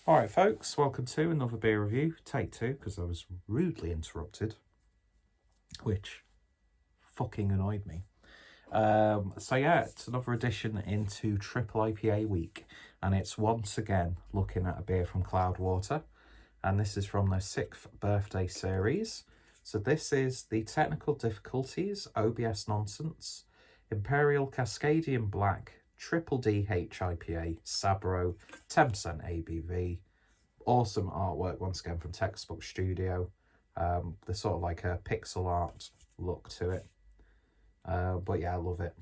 Alright folks, welcome to another beer review, take two, because I was rudely interrupted, which fucking annoyed me. So yeah, it's another edition into Triple IPA week, and it's once again looking at a beer from Cloudwater, and this is from their 6th birthday series. So this is the Technical Difficulties OBS Nonsense Imperial Cascadian Black Triple DH IPA Sabro 10% ABV. Awesome artwork once again from Textbook Studio. There's sort of like a pixel art look to it. But yeah, I love it.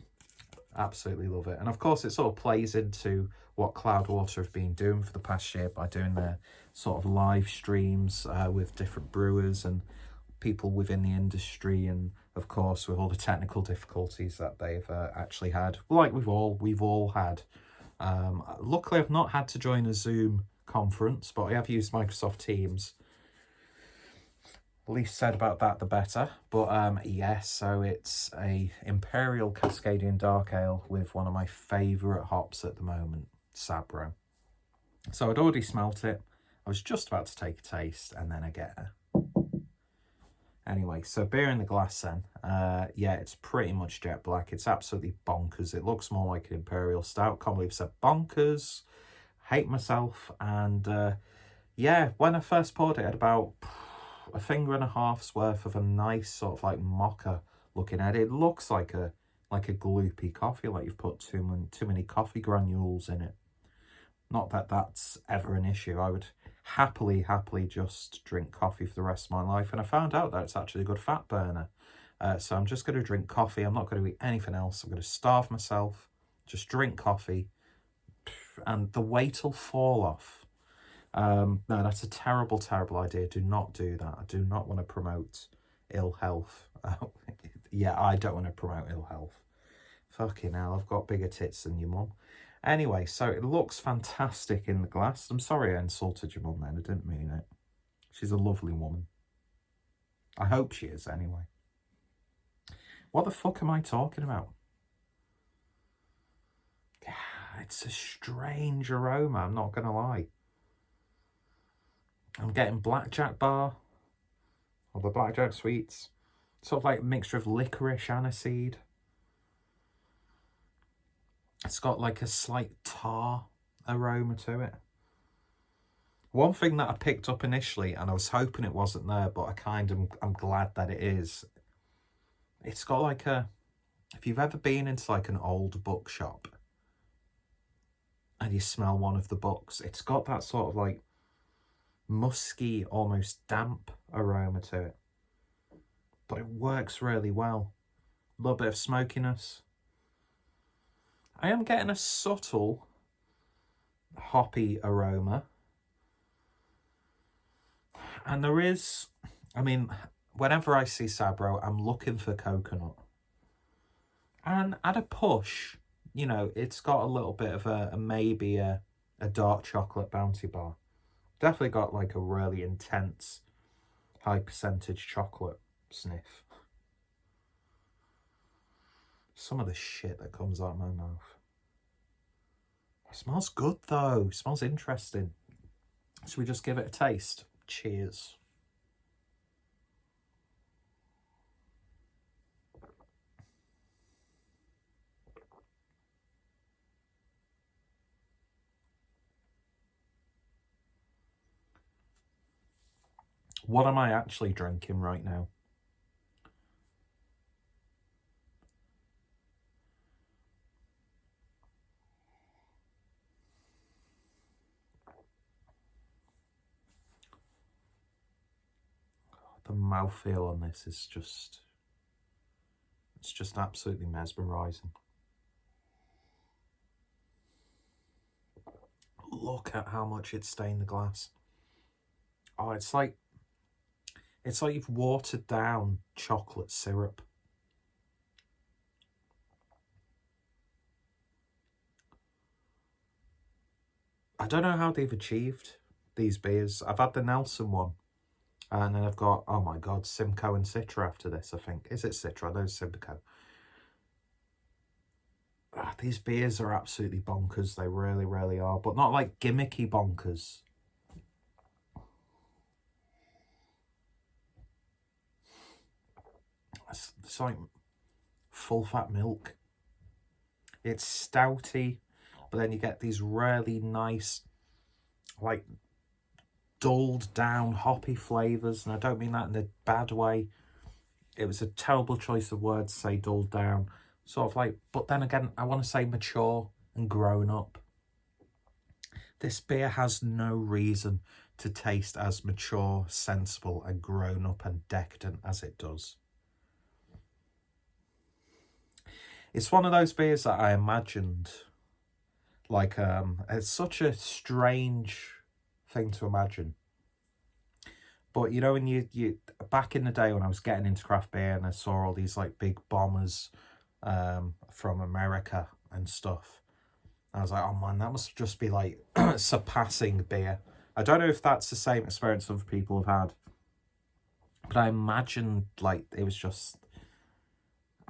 Absolutely love it. And of course it sort of plays into what Cloudwater have been doing for the past year by doing their sort of live streams with different brewers and people within the industry, and of course with all the technical difficulties that they've actually had, like we've all had. Luckily I've not had to join a Zoom conference, but I have used Microsoft Teams. Least said about that the better. But yes, so it's a Imperial Cascadian Dark Ale with one of my favourite hops at the moment, Sabro. So I'd already smelt it. I was just about to take a taste, and then I get a... Anyway, so beer in the glass then. Yeah, it's pretty much jet black. It's absolutely bonkers. It looks more like an Imperial Stout. Can't believe I said bonkers. Hate myself. And yeah, when I first poured it, I had about a finger and a half's worth of a nice sort of like mocha looking at it. It looks like a gloopy coffee, like you've put too many coffee granules in it. Not that that's ever an issue. I would happily just drink coffee for the rest of my life, and I found out that it's actually a good fat burner. So I'm just going to drink coffee. I'm not going to eat anything else. I'm going to starve myself, just drink coffee, and the weight will fall off. No, that's a terrible idea. Do not do that. I do not want to promote ill health. Yeah, I don't want to promote ill health. Fucking hell, I've got bigger tits than your mum. Anyway, so it looks fantastic in the glass. I'm sorry I insulted your mum then. I didn't mean it. She's a lovely woman. I hope she is, anyway. What the fuck am I talking about? It's a strange aroma, I'm not going to lie. I'm getting blackjack bar, or the blackjack sweets. Sort of like a mixture of licorice, aniseed. It's got like a slight tar aroma to it. One thing that I picked up initially, and I was hoping it wasn't there, but I'm glad that it is. It's got like a, if you've ever been into like an old bookshop and you smell one of the books, it's got that sort of like musky, almost damp aroma to it. But it works really well. A little bit of smokiness. I am getting a subtle hoppy aroma. And there is, I mean, whenever I see Sabro, I'm looking for coconut. And at a push, you know, it's got a little bit of maybe a dark chocolate bounty bar. Definitely got like a really intense high percentage chocolate sniff. Some of the shit that comes out of my mouth. It smells good though. It smells interesting. Should we just give it a taste? Cheers. What am I actually drinking right now? The mouthfeel on this is just, it's just absolutely mesmerising. Look at how much it's stained the glass. Oh, it's like you've watered down chocolate syrup. I don't know how they've achieved these beers. I've had the Nelson one. And then I've got, oh my God, Simcoe and Citra after this, I think. Is it Citra? Those Simcoe. These beers are absolutely bonkers. They really are. But not like gimmicky bonkers. It's like full fat milk. It's stouty, but then you get these really nice, like, dulled down hoppy flavours, and I don't mean that in a bad way. It was a terrible choice of words to say dulled down, sort of like, but then again, I want to say mature and grown up. This beer has no reason to taste as mature, sensible and grown up and decadent as it does. It's one of those beers that I imagined, like, it's such a strange thing to imagine. But, you know, when you back in the day when I was getting into craft beer and I saw all these, like, big bombers from America and stuff, I was like, oh, man, that must just be, like, surpassing beer. I don't know if that's the same experience other people have had. But I imagined, like, it was just...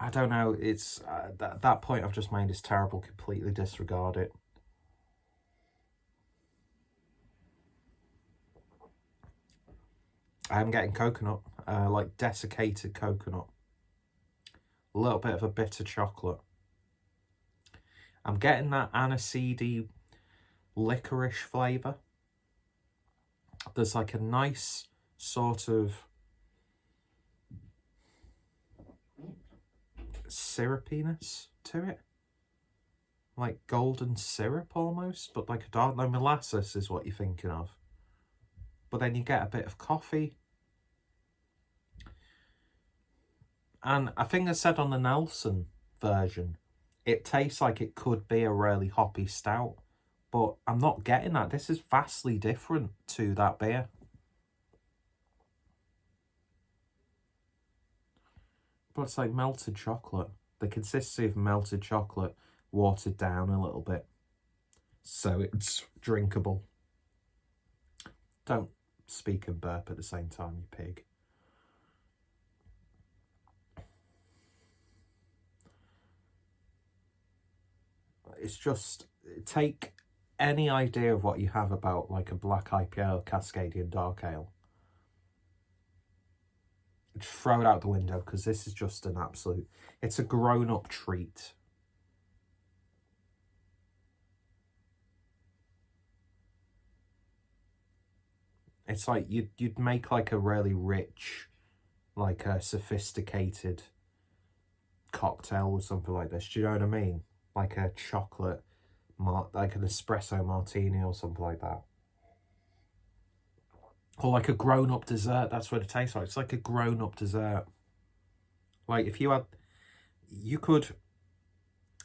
I don't know, it's... that point I've just made is terrible. Completely disregard it. I am getting coconut, like desiccated coconut. A little bit of a bitter chocolate. I'm getting that aniseedy licorice flavour. There's like a nice sort of syrupiness to it. Like golden syrup almost, but like a dark, no, molasses is what you're thinking of. But then you get a bit of coffee. And I think I said on the Nelson version, it tastes like it could be a really hoppy stout. But I'm not getting that. This is vastly different to that beer. But it's like melted chocolate. The consistency of melted chocolate watered down a little bit. So it's drinkable. Don't speak and burp at the same time, you pig. It's just, take any idea of what you have about like a Black IPA or Cascadian Dark Ale. Just throw it out the window, because this is just an absolute... It's a grown-up treat. It's like you'd make like a really rich, like a sophisticated cocktail or something like this. Do you know what I mean? Like a chocolate, like an espresso martini or something like that. Or like a grown-up dessert. That's what it tastes like. It's like a grown-up dessert. Like if you had... You could...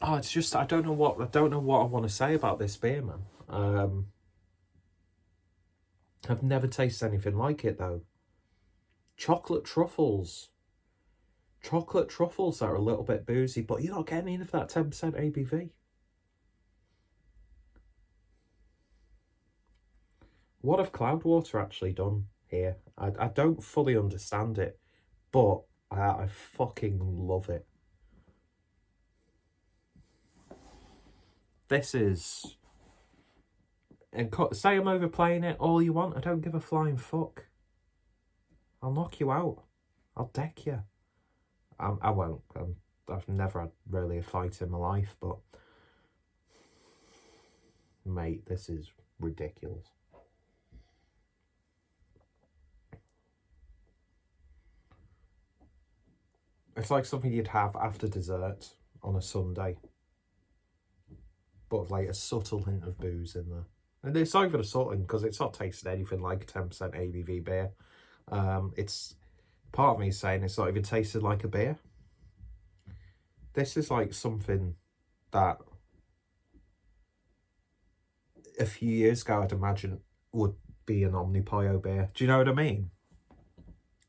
Oh, it's just... I don't know what I want to say about this beer, man. I've never tasted anything like it, though. Chocolate truffles. Chocolate truffles are a little bit boozy, but you're not getting any of that 10% ABV. What have Cloudwater actually done here? I don't fully understand it, but I fucking love it. This is... And say I'm overplaying it all you want. I don't give a flying fuck. I'll knock you out. I'll deck you. I won't. I've never had really a fight in my life, but... Mate, this is ridiculous. It's like something you'd have after dessert on a Sunday. But with like a subtle hint of booze in there. And it's not even a subtle hint, because it's not tasting anything like a 10% ABV beer. It's... Part of me is saying it's not even tasted like a beer. This is like something that a few years ago I'd imagine would be an Omnipollo beer. Do you know what I mean?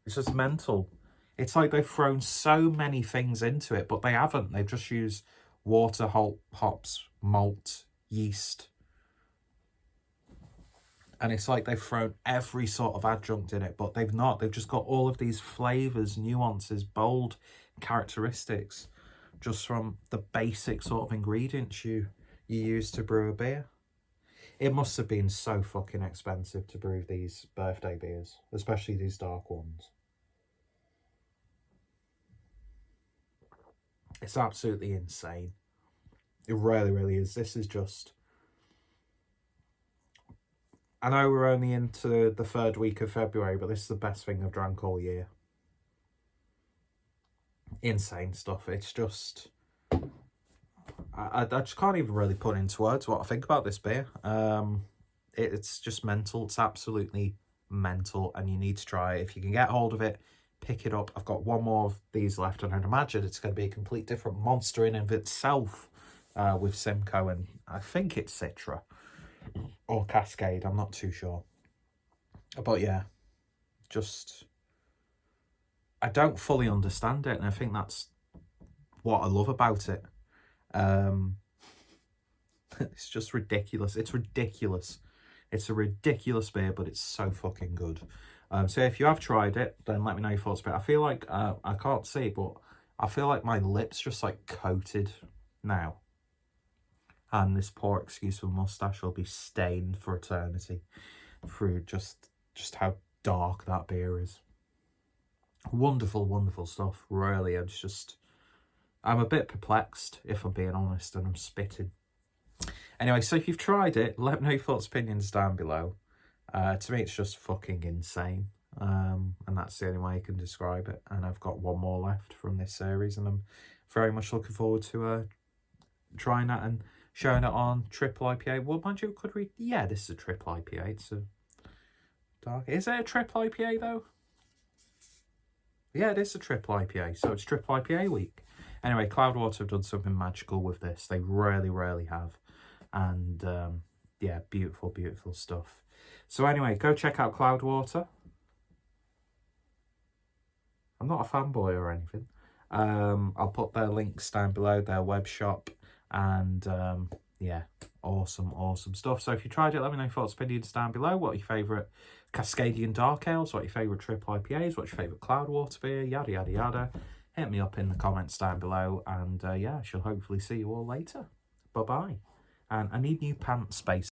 It's just mental. It's like they've thrown so many things into it, but they haven't. They've just used water, hops, malt, yeast. And it's like they've thrown every sort of adjunct in it, but they've not. They've just got all of these flavours, nuances, bold characteristics, just from the basic sort of ingredients you use to brew a beer. It must have been so fucking expensive to brew these birthday beers, especially these dark ones. It's absolutely insane. It really, really is. This is just... I know we're only into the 3rd week of February, but this is the best thing I've drank all year. Insane stuff. It's just... I just can't even really put into words what I think about this beer. It's just mental. It's absolutely mental, and you need to try it. If you can get hold of it, pick it up. I've got one more of these left, and I'd imagine it's going to be a complete different monster in and of itself with Simcoe, and I think it's Citra or Cascade. I'm not too sure. But yeah, just... I don't fully understand it, and I think that's what I love about it. It's just ridiculous. It's ridiculous. It's a ridiculous beer, but it's so fucking good. So if you have tried it, then let me know your thoughts about it. I feel like, I can't see, but I feel like my lips just like coated now. And this poor excuse for mustache will be stained for eternity through just how dark that beer is. Wonderful, wonderful stuff. Really, I'm a bit perplexed, if I'm being honest, and I'm spitting. Anyway, so if you've tried it, let me know your thoughts, opinions down below. To me, it's just fucking insane. And that's the only way I can describe it. And I've got one more left from this series, and I'm very much looking forward to trying that and showing it on triple IPA. Well, mind you, could we... Yeah, this is a triple IPA. It's a dark... Is it a triple IPA, though? Yeah, it is a triple IPA, so it's triple IPA week. Anyway, Cloudwater have done something magical with this. They really, really have. And, yeah, beautiful, beautiful stuff. So anyway, go check out Cloudwater. I'm not a fanboy or anything. I'll put their links down below, their web shop. And, yeah, awesome, awesome stuff. So if you tried it, let me know your thoughts, opinions down below. What are your favourite Cascadian Dark Ales? What are your favourite triple IPAs? What's your favourite Cloudwater beer? Yada, yada, yada. Hit me up in the comments down below. And, yeah, I shall hopefully see you all later. Bye-bye. And I need new pants space.